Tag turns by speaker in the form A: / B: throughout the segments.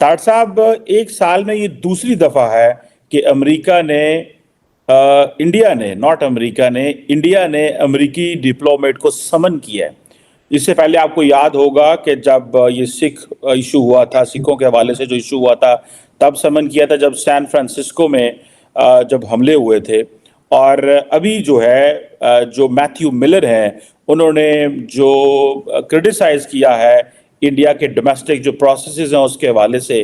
A: तार साहब, एक साल में ये दूसरी दफा है कि इंडिया ने अमेरिकी डिप्लोमेट को समन किया है। इससे पहले आपको याद होगा कि जब ये सिख इशू हुआ था, सिखों के हवाले से जो इशू हुआ था, तब समन किया था जब सैन फ्रांसिस्को में जब हमले हुए थे। और अभी जो है जो मैथ्यू मिलर हैं, उन्होंने जो क्रिटिसाइज किया है इंडिया के डोमेस्टिक जो प्रोसेसेस हैं उसके हवाले से।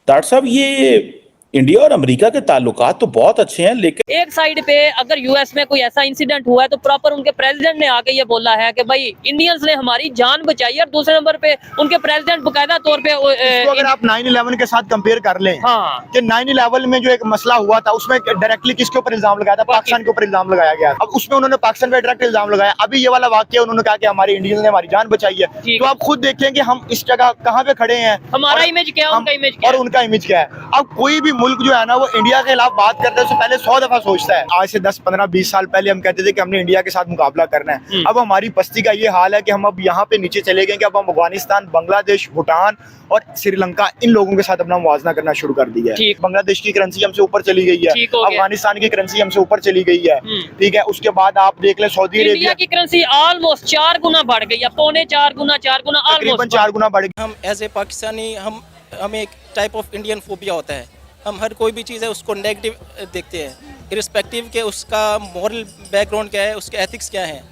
A: डॉक्टर साहब, ये इंडिया और अमेरिका के ताल्लुकात तो बहुत अच्छे हैं, लेकिन
B: एक साइड पे अगर यूएस में कोई ऐसा इंसिडेंट हुआ है तो प्रॉपर उनके प्रेसिडेंट ने आके ये बोला है कि भाई इंडियंस ने हमारी जान बचाई, और दूसरे नंबर पे उनके प्रेसिडेंट बकायदा तौर पे
C: अगर आप 9/11 के साथ कंपेयर कर लें,
B: हाँ,
C: कि 9/11 में जो एक मसला हुआ था उसमें डायरेक्टली किसके ऊपर इल्जाम लगाया था? पाकिस्तान के ऊपर इल्जाम लगाया गया। अब उसमें उन्होंने पाकिस्तान पे डायरेक्ट इल्जाम लगाया। अभी ये वाला वाकया उन्होंने कहा कि हमारे इंडियंस ने हमारी जान बचाई है। तो आप खुद देखें कि हम इस जगह कहाँ पे खड़े हैं,
B: हमारा इमेज क्या है, उनका इमेज क्या
C: और उनका इमेज क्या है। अब कोई भी मुल्क जो है ना, वो इंडिया के खिलाफ बात करते हैं उससे पहले 100 दफा सोचता है। आज से 10, 15, 20 साल पहले हम कहते थे कि हमने इंडिया के साथ मुकाबला करना है। अब हमारी पस्ती का ये हाल है कि हम अब यहाँ पे नीचे चले गए कि अब हम अफगानिस्तान, बांग्लादेश, भूटान और श्रीलंका, इन लोगों के साथ अपना मुवाजना करना शुरू कर दिया है। बांग्लादेश की करेंसी हमसे ऊपर चली गई है, अफगानिस्तान की करेंसी हमसे ऊपर चली गई है, ठीक है। उसके बाद आप देख लें सऊदी अरेबिया
B: की करेंसी ऑलमोस्ट 4 गुना बढ़ गई है, पौने 4 गुना,
C: तकरीबन 4 गुना बढ़ गई।
D: हम एज ए पाकिस्तानी हमें एक टाइप ऑफ इंडियन फोबिया होता है। हम हर कोई भी चीज़ है उसको नेगेटिव देखते हैं, इरिस्पेक्टिव के उसका मॉरल बैकग्राउंड क्या है, उसके एथिक्स क्या हैं।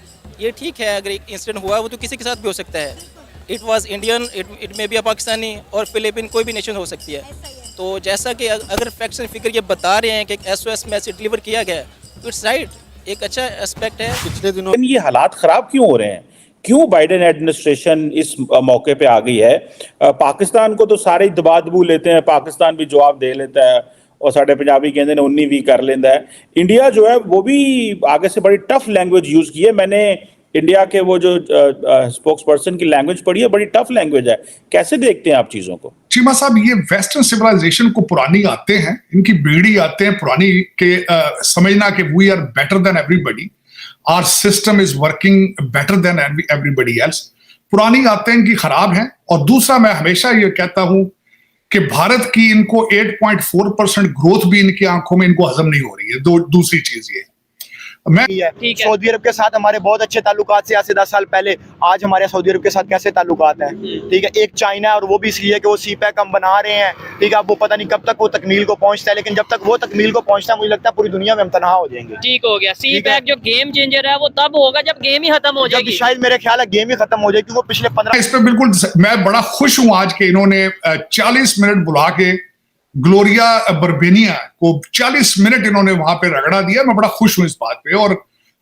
D: ये ठीक है, अगर एक इंसिडेंट हुआ वो तो किसी के साथ भी हो सकता है। इट वाज इंडियन, इट में भी पाकिस्तानी और फिलिपिन, कोई भी नेशन हो सकती है। तो जैसा कि अगर फैक्ट्स एंड फिगर ये बता रहे हैं कि एक SOS मैसेज डिलीवर किया गया है, तो इट्स राइट, एक अच्छा एस्पेक्ट है।
A: पिछले दिनों ये हालात खराब क्यों हो रहे हैं? क्यों बाइडेन एडमिनिस्ट्रेशन इस मौके पे आ गई है? पाकिस्तान को तो सारे दबा दबू लेते हैं, पाकिस्तान भी जवाब दे लेता है और साढ़े पंजाबी कहते हैं 19 भी कर लेता है। इंडिया जो है वो भी आगे से बड़ी टफ लैंग्वेज यूज की है। मैंने इंडिया के वो जो स्पोक्स पर्सन की लैंग्वेज पढ़ी है, बड़ी टफ लैंग्वेज है। कैसे देखते हैं आप चीजों को?
E: चीमा साहब, ये वेस्टर्न सिविलाइजेशन को पुरानी आते हैं, इनकी बीड़ी आते हैं पुरानी के समझना कि we are better than everybody, our system is working better than everybody else. पुरानी आते हैं इनकी खराब हैं। और दूसरा, मैं हमेशा ये कहता हूं कि भारत की इनको 8.4% ग्रोथ भी इनकी आंखों में इनको हजम नहीं हो रही है। दूसरी चीज ये मैं
C: सऊदी अरब के साथ हमारे बहुत अच्छे ताल्लुकात से आज से 10 साल पहले, आज हमारे सऊदी अरब के साथ कैसे ताल्लुकात हैं, ठीक है। एक चाइना है और वो भी इसलिए कि वो CPEC हम बना रहे हैं, ठीक है। अब वो पता नहीं कब तक वो तकमील को पहुंचता है, लेकिन जब तक वो तकमील को पहुंचता है मुझे लगता है पूरी दुनिया में हम तनहा हो जाएंगे।
B: ठीक हो गया। CPEC जो गेम चेंजर है वो तब होगा जब गेम ही खत्म हो जाएगी।
C: शायद मेरे ख्याल है गेम ही खत्म हो जाएगी। वो पिछले 15
E: इस पे बिल्कुल मैं बड़ा खुश हूं आज के इन्होंने 40 मिनट बुला के ग्लोरिया बर्बेनिया को 40 मिनट इन्होंने वहां पे रगड़ा दिया। मैं बड़ा खुश हूं इस बात पे। और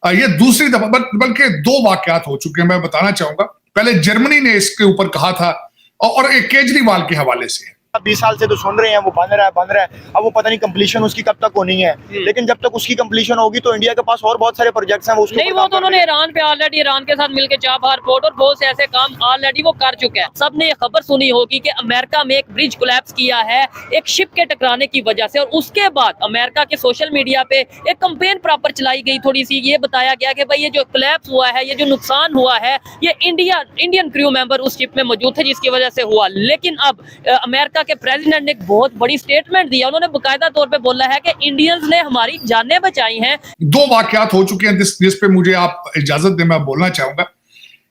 E: ये दूसरी दफा, बल्कि 2 वाकयात हो चुके हैं, मैं बताना चाहूंगा। पहले जर्मनी ने इसके ऊपर कहा था, और एक केजरीवाल के हवाले से
C: 20 साल से तो सुन रहे हैं वो बन रहा है। अब वो पता नहीं कंप्लीशन उसकी कब तक होनी है, लेकिन जब तक उसकी कंप्लीशन होगी तो इंडिया के पास और बहुत सारे प्रोजेक्ट्स हैं। वो उसके
B: नहीं, वो तो उन्होंने ईरान पे ऑलरेडी, ईरान के साथ मिलकर चाबहार पोर्ट और बहुत से ऐसे काम ऑलरेडी वो कर चुके हैं। सबने ये खबर सुनी होगी कि अमेरिका में एक ब्रिज कोलैप्स किया है एक शिप के टकराने की वजह से, और उसके बाद अमेरिका के सोशल मीडिया पे एक कंपेन प्रॉपर चलाई गई। थोड़ी सी ये बताया गया कि भाई ये जो कोलैप्स हुआ है, ये जो नुकसान हुआ है, ये इंडियन क्रू मेंबर उस शिप में मौजूद थे जिसकी वजह से हुआ। लेकिन अब अमेरिका के प्रेसिडेंट ने बहुत बड़ी स्टेटमेंट दिया। उन्होंने बकायदा तौर पे बोला है कि इंडियंस ने हमारी जानें बचाई हैं।
E: 2 वाकयात हो चुके हैं जिस पे मुझे आप इजाजत दें, मैं बोलना चाहूंगा।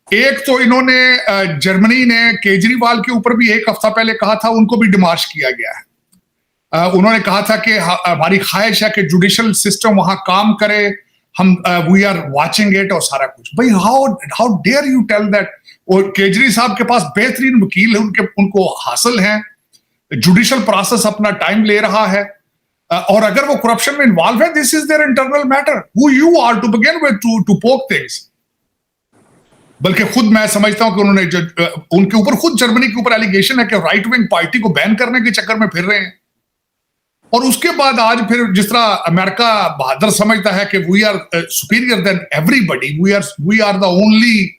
E: एक तो इन्होंने जर्मनी ने केजरीवाल के ऊपर भी 1 हफ्ता पहले कहा था, उनको भी डिमार्श किया गया है। उन्होंने कहा था कि हमारी ख्वाहिश है कि जुडिशल सिस्टम वहां काम करे, हम वी आर वाचिंग इट और सारा कुछ। भाई how dare you tell that? और केजरी साहब के पास बेहतरीन वकील है, उनको हासिल है, जुडिशल प्रोसेस अपना टाइम ले रहा है, और अगर वो करप्शन में इन्वॉल्व है, this is their internal matter, who you are to begin with to poke things. बल्कि खुद मैं समझता हूं कि उन्होंने उनके ऊपर, खुद जर्मनी के ऊपर एलिगेशन है कि राइट विंग पार्टी को बैन करने के चक्कर में फिर रहे हैं। और उसके बाद आज फिर जिस तरह अमेरिका बहादुर समझता है कि we are superior than everybody, we are the only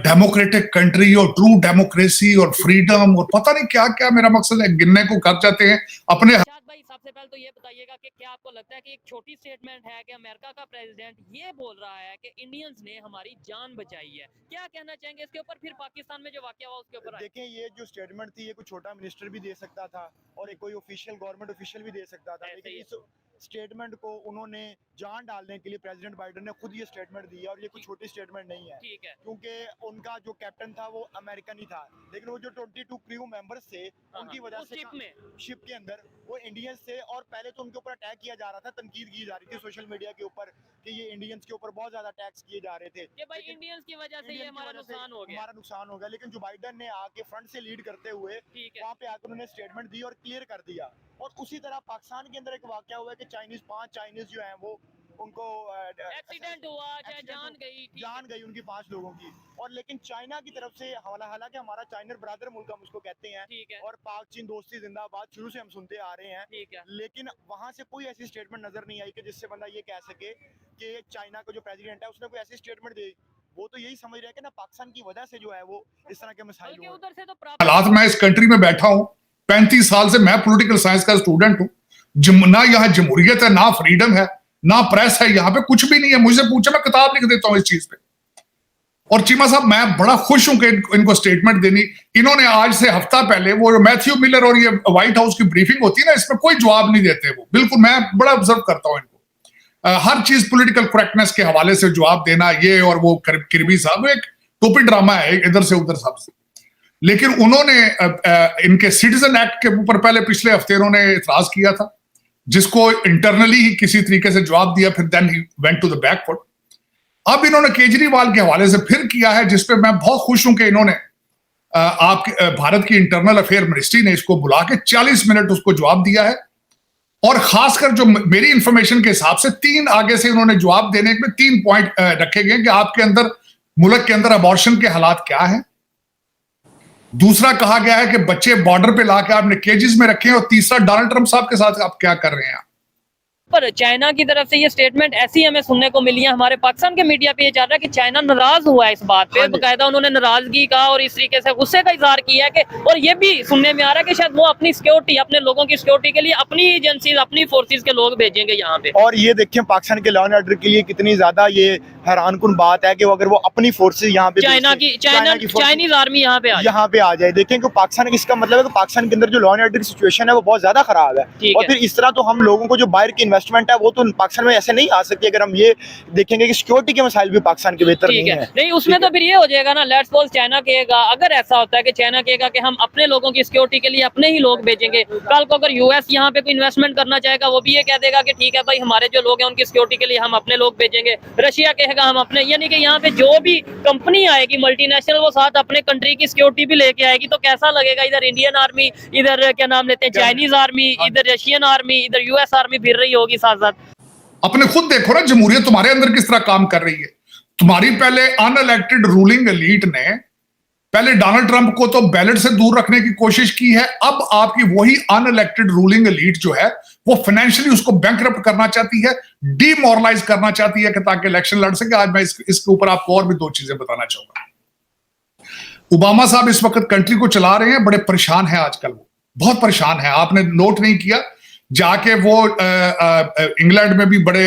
E: democratic country और ट्रू डेमोक्रेसी और फ्रीडम और पता नहीं क्या क्या, मेरा मकसद है गिनने को कर जाते हैं अपने
B: भाई सबसे पहले तो ये बताइएगा कि क्या आपको लगता है कि एक छोटी स्टेटमेंट है कि अमेरिका का प्रेसिडेंट ये बोल रहा है कि इंडियंस ने हमारी जान बचाई है, क्या कहना चाहेंगे इसके ऊपर? फिर पाकिस्तान में जो वाकया हुआ उसके ऊपर आए।
C: देखें, ये जो स्टेटमेंट थी ये कोई छोटा मिनिस्टर भी दे सकता था और एक कोई ऑफिशियल गवर्नमेंट ऑफिशियल भी दे सकता था,
B: ऐसे
C: लेकिन
B: ही।
C: इस स्टेटमेंट को उन्होंने जान डालने के लिए प्रेसिडेंट बाइडेन ने खुद ये स्टेटमेंट दी है और ये कोई छोटी स्टेटमेंट नहीं है,
B: ठीक है।
C: क्योंकि उनका जो कैप्टन था वो अमेरिकन ही था, लेकिन वो जो 22 क्रू मेंबर्स थे उनकी वजह
B: उस
C: से शिप के अंदर वो इंडियंस थे और पहले तो उनके ऊपर अटैक किया जा रहा था, तनकीद की जा रही थी सोशल मीडिया के ऊपर कि ये इंडियंस के ऊपर बहुत ज्यादा अटैक्स किए जा रहे थे
B: कि भाई इंडियंस की वजह से ये हमारा नुकसान हो गया।
C: हमारा नुकसान हो गया, लेकिन जो बाइडेन ने आके फ्रंट से लीड करते हुए
B: ठीक है।
C: वहाँ पे आकर उन्होंने स्टेटमेंट दी और क्लियर कर दिया। और उसी तरह पाकिस्तान के अंदर एक वाकया हुआ है कि पांच चाइनीज जो हैं वो उनको
B: एक्सीडेंट हुआ, चाहे जान गई,
C: जान गई उनकी 5 लोगों की। और लेकिन चाइना की तरफ से हालांकि हमारा चाइना ब्रदर मुल्क हम उसको कहते हैं,
B: ठीक है।
C: और पाक चीन दोस्ती जिंदाबाद शुरू से हम सुनते आ रहे हैं,
B: ठीक है।
C: लेकिन वहां से कोई ऐसी स्टेटमेंट नजर नहीं आई कि जिससे बंदा ये कह सके कि चाइना का जो प्रेसिडेंट है उसने कोई ऐसी स्टेटमेंट दी। वो तो यही समझ रहे हैं कि ना पाकिस्तान की वजह से जो है वो इस तरह के मसाइल हुए।
B: उधर से तो
E: हालात में इस कंट्री में बैठा हूं, 35 साल से मैं पॉलिटिकल साइंस का स्टूडेंट हूं, ना यहाँ जमहूरियत है, ना फ्रीडम है, ना प्रेस है, यहाँ पे कुछ भी नहीं है। मुझसे पूछे, मैं किताब लिख देता हूं इस चीज पे। और चीमा साहब, मैं बड़ा खुश हूं कि इनको स्टेटमेंट देनी। इन्होंने आज से हफ्ता पहले वो मैथ्यू मिलर और ये व्हाइट हाउस की ब्रीफिंग होती है ना, इसमें कोई जवाब नहीं देते वो, बिल्कुल। मैं बड़ा ऑब्जर्व करता हूं इनको, हर चीज पॉलिटिकल करेक्टनेस के हवाले से जवाब देना, ये और वो। किरबी साहब एक टोपी ड्रामा है, इधर से उधर सब से। लेकिन उन्होंने इनके सिटीजन एक्ट के ऊपर पहले पिछले हफ्ते इन्होंने इतराज किया था, जिसको इंटरनली ही किसी तरीके से जवाब दिया, फिर then he went to the back foot. अब इन्होंने केजरीवाल के हवाले से फिर किया है, जिसपे मैं बहुत खुश हूं कि इन्होंने भारत की इंटरनल अफेयर मिनिस्ट्री ने इसको बुला के 40 मिनट उसको जवाब दिया है। और खासकर जो मेरी इंफॉर्मेशन के हिसाब से 3 आगे से इन्होंने जवाब देने में 3 पॉइंट रखे गए कि आपके अंदर, मुल्क के अंदर अबॉर्शन के हालात क्या है। दूसरा कहा गया है कि बच्चे बॉर्डर पे लाके आपने केजेस में रखे हैं। और तीसरा, डोनाल्ड ट्रंप साहब के साथ आप क्या कर रहे हैं।
B: पर चाइना की तरफ से ये स्टेटमेंट ऐसी हमें सुनने को मिली है, हमारे पाकिस्तान के मीडिया पे ये जा रहा है कि चाइना नाराज हुआ है इस बात पे, बकायदा उन्होंने नाराजगी का और इस तरीके से गुस्से का इजहार किया है कि, और ये भी सुनने में आ रहा है कि शायद वो अपनी सिक्योरिटी, अपने लोगों की सिक्योरिटी के लिए अपनी एजेंसी, अपनी फोर्सेस के लोग भेजेंगे यहाँ पे।
C: और ये देखें पाकिस्तान के लॉ एंड ऑर्डर के लिए कितनी ज्यादा ये हैरानकुन बात है कि अगर वो अपनी फोर्सेस यहाँ पे
B: चाइनीज आर्मी यहाँ पे
C: आ जाए। देखें कि पाकिस्तान, इसका मतलब है कि पाकिस्तान के अंदर जो लॉ एंड ऑर्डर की सिचुएशन है वो बहुत ज्यादा खराब है। और फिर इस तरह तो हम लोगों को जो बाहर की इन्वेस्टमेंट है वो तो पाकिस्तान में ऐसे नहीं आ सकती अगर हम ये देखेंगे कि सिक्योरिटी के मसाइल भी पाकिस्तान के बेहतर नहीं है।
B: नहीं, उसमें तो फिर ये हो जाएगा ना, लेट्स सपोज चाइना कहेगा, अगर ऐसा होता है कि चाइना कहेगा कि हम अपने लोगों की सिक्योरिटी के लिए अपने ही लोग भेजेंगे, कल को अगर यूएस यहाँ पे कोई इन्वेस्टमेंट करना चाहेगा वो भी ये कह देगा कि ठीक है भाई, हमारे जो लोग हैं उनकी सिक्योरिटी के लिए हम अपने लोग भेजेंगे। रशिया कहेगा हम अपने, यानी कि यहाँ पे जो भी कंपनी आएगी मल्टीनेशनल, वो साथ अपने कंट्री की सिक्योरिटी भी लेके आएगी। तो कैसा लगेगा, इधर इंडियन आर्मी, इधर क्या नाम लेते हैं चाइनीज आर्मी, इधर रशियन आर्मी, इधर यूएस आर्मी फिर रही होगी साथ साथ।
E: अपने खुद देखो ना, जमहूरियत तुम्हारे अंदर किस तरह काम कर रही है। तुम्हारी पहले अनइलेक्टेड रूलिंग एलीट ने पहले डोनाल्ड ट्रंप को तो बैलेट से दूर रखने की कोशिश की है। अब आपकी वही अनइलेक्टेड रूलिंग एलीट जो है वो फाइनेंशियली उसको बैंकरप्ट करना चाहती है, डीमोरलाइज करना चाहती है कि ताकि इलेक्शन लड़ सके। आज मैं इसके ऊपर आपको और भी 2 चीजें बताना चाहूंगा। ओबामा साहब इस वक्त कंट्री को चला रहे हैं, बड़े परेशान हैं आजकल, वो बहुत परेशान है। आपने नोट नहीं किया, जाके वो इंग्लैंड में भी बड़े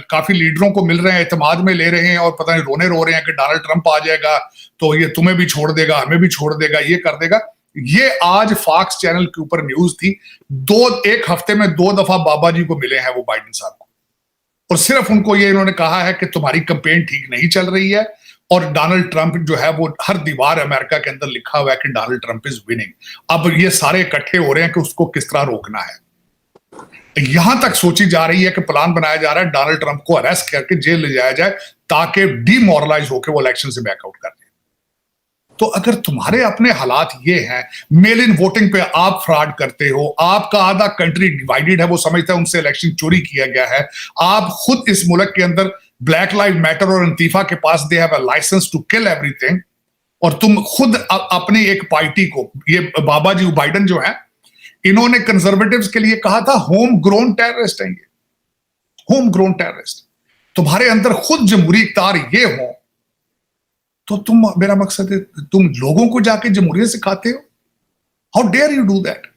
E: काफी लीडरों को मिल रहे हैं, एतमाद में ले रहे हैं और पता नहीं रोने रो रहे हैं कि डोनाल्ड ट्रंप आ जाएगा तो ये तुम्हें भी छोड़ देगा, हमें भी छोड़ देगा, ये कर देगा। ये आज फॉक्स चैनल के ऊपर न्यूज थी। 1 हफ्ते में 2 दफा बाबा जी को मिले हैं वो बाइडेन साहब को, और सिर्फ उनको ये इन्होंने कहा है कि तुम्हारी कैंपेन ठीक नहीं चल रही है। और डोनाल्ड ट्रंप जो है वो हर दीवार अमेरिका के अंदर लिखा हुआ है कि डोनाल्ड ट्रंप इज विनिंग। अब ये सारे इकट्ठे हो रहे हैं कि उसको किस तरह रोकना है। यहां तक सोची जा रही है कि प्लान बनाया जा रहा है डोनाल्ड ट्रंप को अरेस्ट करके जेल ले जाया जाए ताकि डीमोरलाइज होकर वो इलेक्शन से बैकआउट कर दें। तो अगर तुम्हारे अपने हालात ये हैं, मेल इन वोटिंग पे आप फ्रॉड करते हो, आपका आधा कंट्री डिवाइडेड है, वो समझता है उनसे इलेक्शन चोरी किया गया है, आप खुद इस मुल्क के अंदर ब्लैक लाइव मैटर और अंतीफा के पास they have a license to kill everything, और तुम खुद अपनी एक पार्टी को, ये बाबा जी बाइडेन जो है, इन्होंने कंजर्वेटिव्स के लिए कहा था होम ग्रोन टेररिस्ट हैं ये, होम ग्रोन टेररिस्ट। तुम्हारे अंदर खुद जमहूरी इख्तियार ये हो तो तुम, मेरा मकसद है, तुम लोगों को जाके जमहूरियत सिखाते हो। How dare you do that.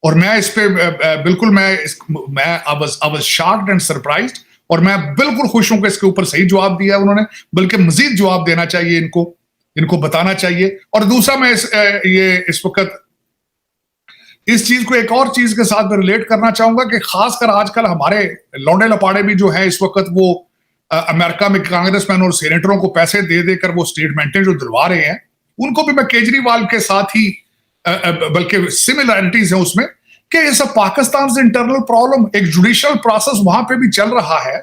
E: और मैं इस पे बिल्कुल मैं I was shocked and surprised, और मैं बिल्कुल खुश हूं कि इसके ऊपर सही जवाब दिया उन्होंने, बल्कि मजीद जवाब देना चाहिए इनको बताना चाहिए। और दूसरा मैं इस वक्त इस चीज को एक और चीज के साथ रिलेट करना चाहूंगा कि खासकर आजकल हमारे लौंडे लपाड़े भी जो है इस वक्त वो अमेरिका में कांग्रेसमैन और सेनेटरों को पैसे दे देकर वो स्टेटमेंटें जो दिलवा रहे हैं, उनको भी मैं केजरीवाल के साथ ही बल्कि सिमिलरिटीज है उसमें कि ये सब पाकिस्तान से इंटरनल प्रॉब्लम, एक जुडिशियल प्रोसेस वहां पे भी चल रहा है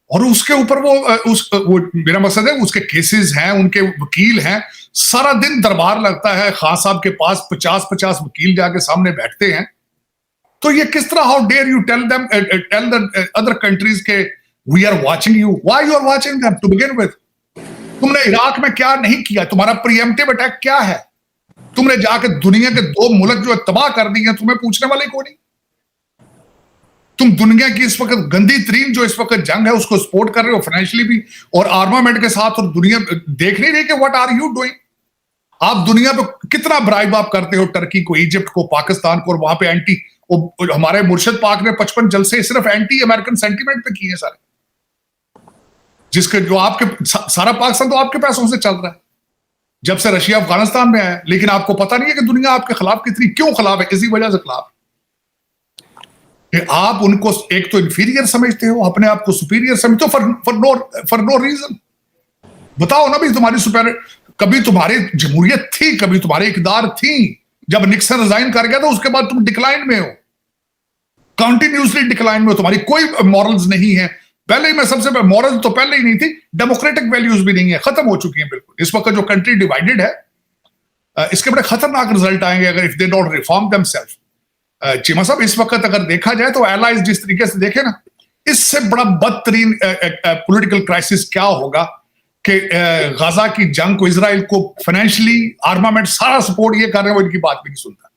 E: और उसके ऊपर वो मेरा मकसद है उसके केसेस हैं, उनके वकील हैं, सारा दिन दरबार लगता है, खान साहब के पास 50-50 वकील जाके सामने बैठते हैं। तो ये किस तरह, how dare you tell the other countries के we are watching you, why you are watching them to begin with? तुमने इराक में क्या नहीं किया? तुम्हारा प्रीएम्प्टिव अटैक क्या है? तुमने जाके दुनिया के 2 मुल्क जो तबाह कर दिए, तुम्हें पूछने वाले कौन नहीं? तुम दुनिया की इस वक्त गंदी तरीन जो इस वक्त जंग है उसको सपोर्ट कर रहे हो फाइनेंशियली भी और आर्मामेंट के साथ, और दुनिया देख नहीं रही कि व्हाट आर यू डूइंग? आप दुनिया पे कितना ब्राइब आप करते हो, टर्की को, इजिप्ट को, पाकिस्तान को, और वहां पे एंटी, हमारे मुर्शिद पाक ने 55 जलसे सिर्फ एंटी अमेरिकन सेंटीमेंट पे किए सारे, जिसके जो आपके सारा पाकिस्तान तो आपके पैसों से चल रहा है जब से रशिया अफगानिस्तान में आया, लेकिन आपको पता नहीं है कि दुनिया आपके खिलाफ कितनी क्यों खिलाफ है, इसी वजह से खिलाफ है कि आप उनको एक तो इंफीरियर समझते हो, अपने आप को सुपीरियर समझते हो फॉर नो रीजन। बताओ ना भी, तुम्हारी सुपीरियर, कभी तुम्हारी जमहूरियत थी, कभी तुम्हारे इकदार थी, जब निक्सन रिजाइन कर गया तो उसके बाद तुम डिक्लाइन में हो, कंटिन्यूसली डिक्लाइन में हो, तुम्हारी कोई मॉरल्स नहीं है। पहले ही मैं सबसे पहले, मॉरल्स तो पहले ही नहीं थी, डेमोक्रेटिक वैल्यूज भी नहीं है, खत्म हो चुकी हैं बिल्कुल। इस वक्त जो कंट्री डिवाइडेड है, इसके बड़े खतरनाक रिजल्ट आएंगे अगर if they don't reform themself. Cheema साहब, इस वक्त अगर देखा जाए तो एलाइज जिस तरीके से देखे ना, इससे बड़ा बदतरीन पॉलिटिकल क्राइसिस क्या होगा कि गाजा की जंग को, इजराइल को फाइनेंशियली, आर्मामेंट, सारा सपोर्ट ये कर रहे हैं, वो इनकी बात भी नहीं सुनता।